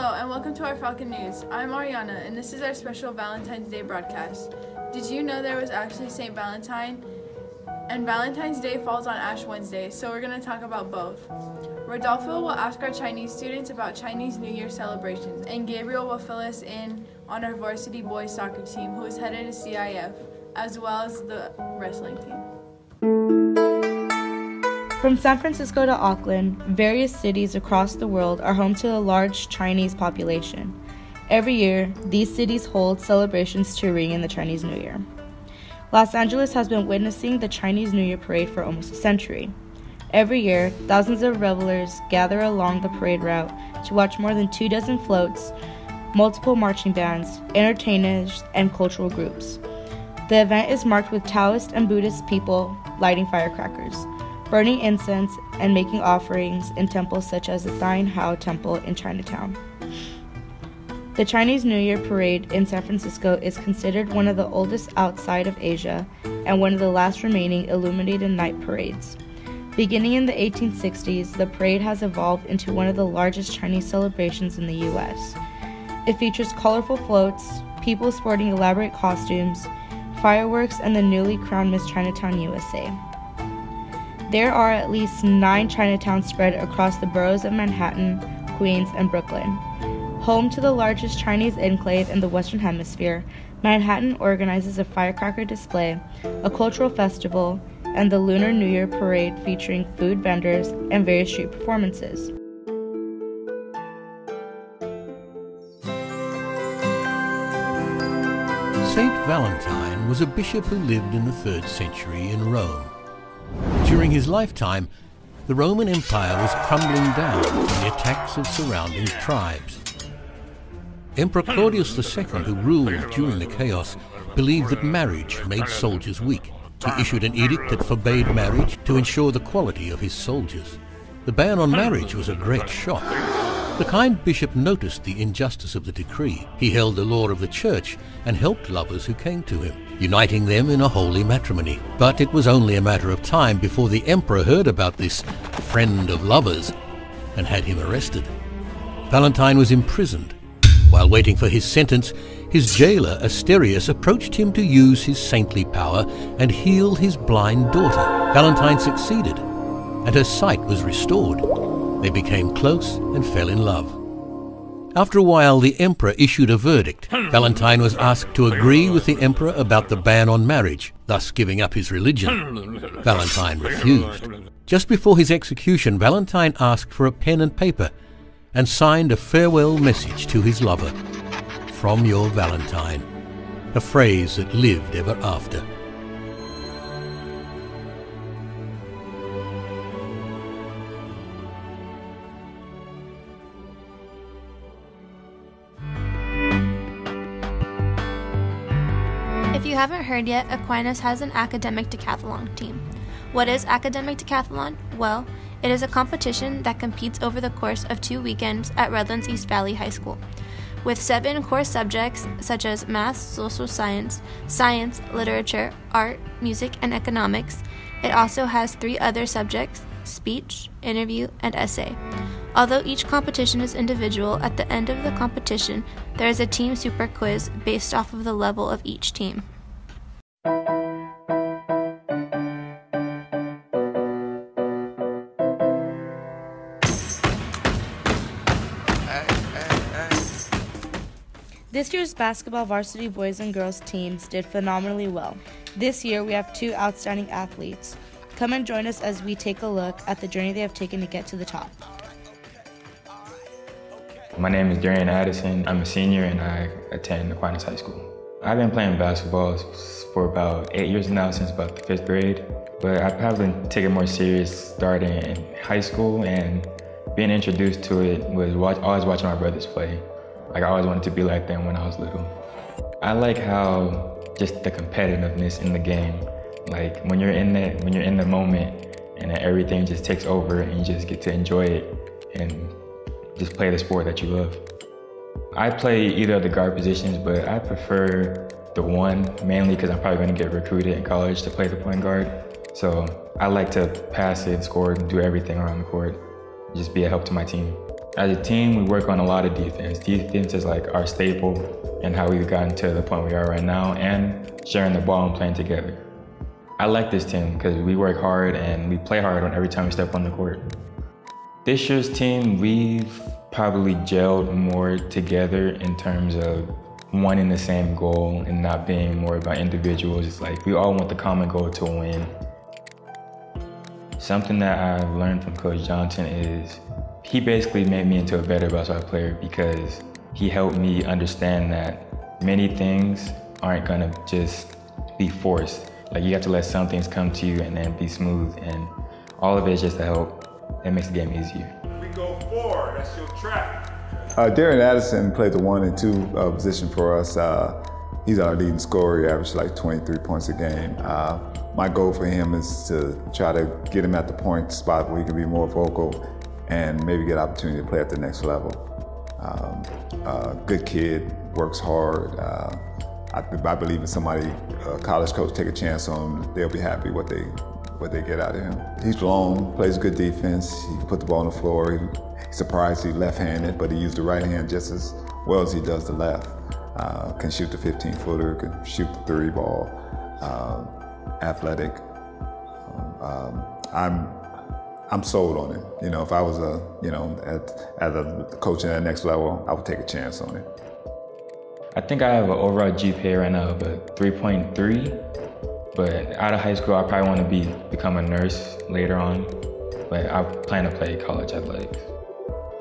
Hello and welcome to our Falcon News. I'm Ariana and this is our special Valentine's Day broadcast. Did you know there was actually St. Valentine? And Valentine's Day falls on Ash Wednesday, so we're going to talk about both. Rodolfo will ask our Chinese students about Chinese New Year celebrations, and Gabriel will fill us in on our varsity boys soccer team who is headed to CIF, as well as the wrestling team. From San Francisco to Auckland, various cities across the world are home to a large Chinese population. Every year, these cities hold celebrations to ring in the Chinese New Year. Los Angeles has been witnessing the Chinese New Year parade for almost a century. Every year, thousands of revelers gather along the parade route to watch more than 24 floats, multiple marching bands, entertainers, and cultural groups. The event is marked with Taoist and Buddhist people lighting firecrackers, burning incense, and making offerings in temples such as the Darien Addison Temple in Chinatown. The Chinese New Year parade in San Francisco is considered one of the oldest outside of Asia and one of the last remaining illuminated night parades. Beginning in the 1860s, the parade has evolved into one of the largest Chinese celebrations in the U.S. It features colorful floats, people sporting elaborate costumes, fireworks, and the newly crowned Miss Chinatown USA. There are at least 9 Chinatowns spread across the boroughs of Manhattan, Queens, and Brooklyn. Home to the largest Chinese enclave in the Western Hemisphere, Manhattan organizes a firecracker display, a cultural festival, and the Lunar New Year parade featuring food vendors and various street performances. Saint Valentine was a bishop who lived in the 3rd century in Rome. During his lifetime, the Roman Empire was crumbling down from the attacks of surrounding tribes. Emperor Claudius II, who ruled during the chaos, believed that marriage made soldiers weak. He issued an edict that forbade marriage to ensure the quality of his soldiers. The ban on marriage was a great shock. The kind bishop noticed the injustice of the decree. He held the law of the church and helped lovers who came to him, uniting them in a holy matrimony. But it was only a matter of time before the emperor heard about this friend of lovers and had him arrested. Valentine was imprisoned. While waiting for his sentence, his jailer Asterius approached him to use his saintly power and heal his blind daughter. Valentine succeeded, and her sight was restored. They became close and fell in love. After a while, the emperor issued a verdict. Valentine was asked to agree with the emperor about the ban on marriage, thus giving up his religion. Valentine refused. Just before his execution, Valentine asked for a pen and paper and signed a farewell message to his lover. From your Valentine, a phrase that lived ever after. If you haven't heard yet, Aquinas has an academic decathlon team. What is academic decathlon? Well, it is a competition that competes over the course of 2 weekends at Redlands East Valley High School. With 7 core subjects such as math, social science, science, literature, art, music, and economics, it also has 3 other subjects: speech, interview, and essay. Although each competition is individual, at the end of the competition, there is a team super quiz based off of the level of each team. This year's basketball varsity boys and girls teams did phenomenally well. This year we have 2 outstanding athletes. Come and join us as we take a look at the journey they have taken to get to the top. My name is Darien Addison. I'm a senior and I attend Aquinas High School. I've been playing basketball for about 8 years now, since about the 5th grade. But I have been taking more serious starting in high school, and being introduced to it was always watching my brothers play. Like, I always wanted to be like them when I was little. I like how just the competitiveness in the game, like when you're in the moment and then everything just takes over and you just get to enjoy it and just play the sport that you love. I play either of the guard positions, but I prefer the 1 mainly because I'm probably going to get recruited in college to play the point guard. So I like to pass it, score, and do everything around the court, just be a help to my team. As a team, we work on a lot of defense. Defense is like our staple and how we've gotten to the point we are right now, and sharing the ball and playing together. I like this team because we work hard and we play hard on every time we step on the court. This year's team, we've probably gelled more together in terms of wanting the same goal and not being more about individuals. It's like we all want the common goal to win. Something that I've learned from Coach Johnson is he basically made me into a better basketball player because he helped me understand that many things aren't gonna just be forced. Like you have to let some things come to you and then be smooth, and all of it is just to help. It makes the game easier. We go forward, that's your track. Darien Addison played the 1 and 2 position for us. He's our leading scorer. He averaged like 23 points a game. My goal for him is to try to get him at the point spot where he can be more vocal and maybe get opportunity to play at the next level. Good kid, works hard. I believe if somebody, a college coach, take a chance on him, they'll be happy what they get out of him. He's long, plays good defense. He can put the ball on the floor. He's surprised he's left-handed, but he used the right hand just as well as he does the left. Can shoot the 15-footer, can shoot the 3 ball. Athletic. I'm sold on it. You know, if I was as a coach at the next level, I would take a chance on it. I think I have an overall GPA right now of a 3.3, but out of high school, I probably want to become a nurse later on, but I plan to play college athletics.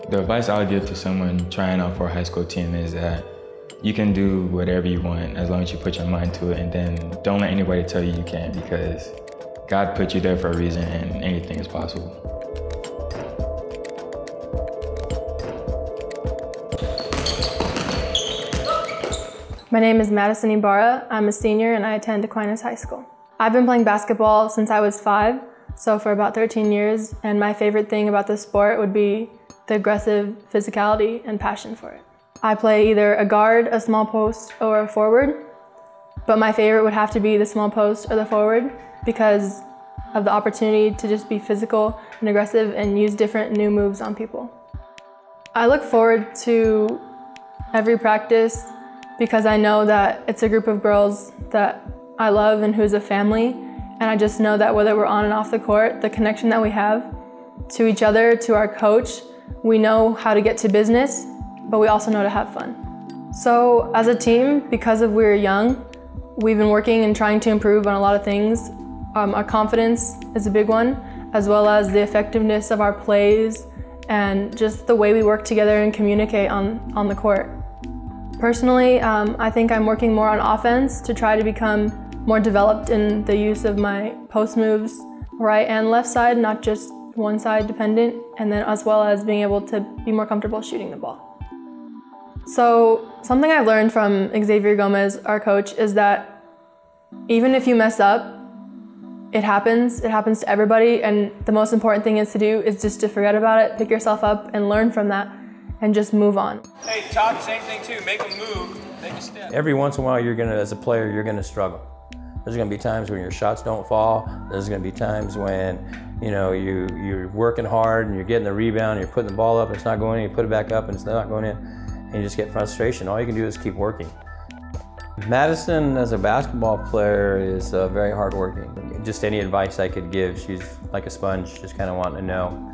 The advice I would give to someone trying out for a high school team is that you can do whatever you want as long as you put your mind to it, and then don't let anybody tell you you can't, because God put you there for a reason and anything is possible. My name is Madison Ibarra. I'm a senior and I attend Aquinas High School. I've been playing basketball since I was 5, so for about 13 years, and my favorite thing about the sport would be the aggressive physicality and passion for it. I play either a guard, a small post, or a forward, but my favorite would have to be the small post or the forward because of the opportunity to just be physical and aggressive and use different new moves on people. I look forward to every practice because I know that it's a group of girls that I love and who's a family, and I just know that whether we're on and off the court, the connection that we have to each other, to our coach, we know how to get to business, but we also know to have fun. So as a team, because we're young, we've been working and trying to improve on a lot of things. Our confidence is a big one, as well as the effectiveness of our plays and just the way we work together and communicate on the court. Personally, I think I'm working more on offense to try to become more developed in the use of my post moves, right and left side, not just one side dependent, and then as well as being able to be more comfortable shooting the ball. So something I've learned from Xavier Gomez, our coach, is that even if you mess up, it happens to everybody, and the most important thing is just to forget about it, pick yourself up and learn from that and just move on. Hey, Todd, same thing too. Make a move, take a step. Every once in a while, as a player, you're gonna struggle. There's gonna be times when your shots don't fall. There's gonna be times when, you're working hard and you're getting the rebound, and you're putting the ball up, and it's not going in, you put it back up and it's not going in, and you just get frustration. All you can do is keep working. Madison, as a basketball player, is very hardworking. Just any advice I could give, she's like a sponge, just kind of wanting to know.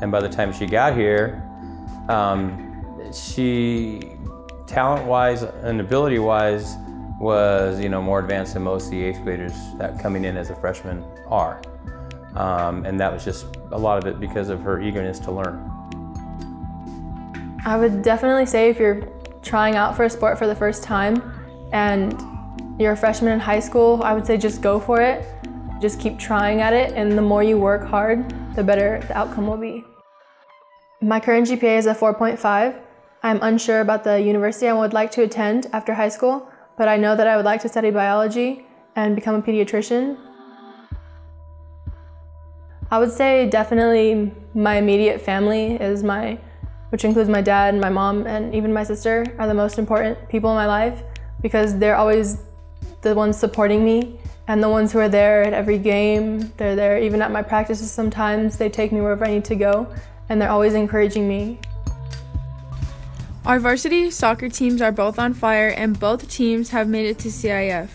And by the time she got here, she, talent-wise and ability-wise, was more advanced than most of the 8th graders that coming in as a freshman are. And that was just a lot of it because of her eagerness to learn. I would definitely say if you're trying out for a sport for the first time and you're a freshman in high school, I would say just go for it. Just keep trying at it, and the more you work hard, the better the outcome will be. My current GPA is a 4.5. I'm unsure about the university I would like to attend after high school, but I know that I would like to study biology and become a pediatrician. I would say definitely my immediate family which includes my dad and my mom and even my sister, are the most important people in my life because they're always the ones supporting me and the ones who are there at every game. They're there even at my practices sometimes. They take me wherever I need to go, and they're always encouraging me. Our varsity soccer teams are both on fire and both teams have made it to CIF.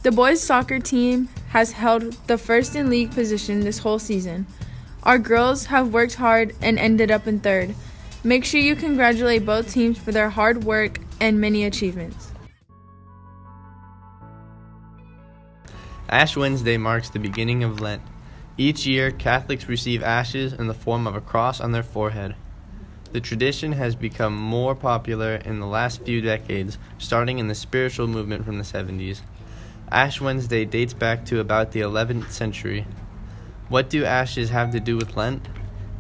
The boys soccer team has held the first in league position this whole season. Our girls have worked hard and ended up in third. Make sure you congratulate both teams for their hard work and many achievements. Ash Wednesday marks the beginning of Lent. Each year, Catholics receive ashes in the form of a cross on their forehead. The tradition has become more popular in the last few decades, starting in the spiritual movement from the 70s. Ash Wednesday dates back to about the 11th century. What do ashes have to do with Lent?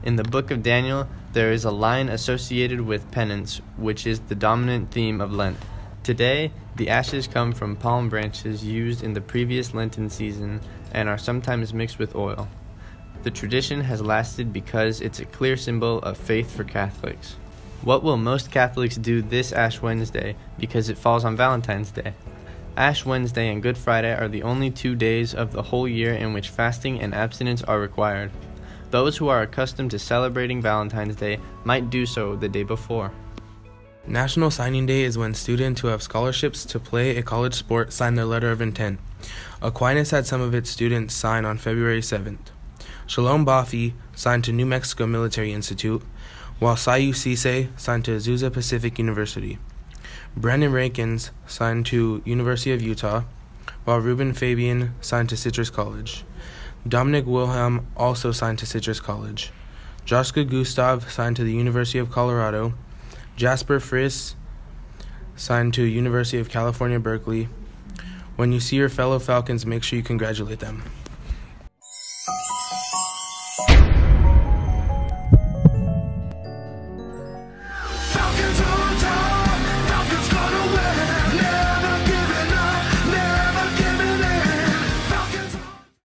In the book of Daniel, there is a line associated with penance, which is the dominant theme of Lent. Today, the ashes come from palm branches used in the previous Lenten season and are sometimes mixed with oil. The tradition has lasted because it's a clear symbol of faith for Catholics. What will most Catholics do this Ash Wednesday because it falls on Valentine's Day? Ash Wednesday and Good Friday are the only 2 days of the whole year in which fasting and abstinence are required. Those who are accustomed to celebrating Valentine's Day might do so the day before. National Signing Day is when students who have scholarships to play a college sport sign their letter of intent. Aquinas had some of its students sign on February 7th. Shalom Bafi signed to New Mexico Military Institute, while Sayu Sise signed to Azusa Pacific University. Brandon Rankins signed to University of Utah, while Ruben Fabian signed to Citrus College. Dominic Wilhelm also signed to Citrus College. Joshka Gustav signed to the University of Colorado. Jasper Friss signed to University of California, Berkeley. When you see your fellow Falcons, make sure you congratulate them.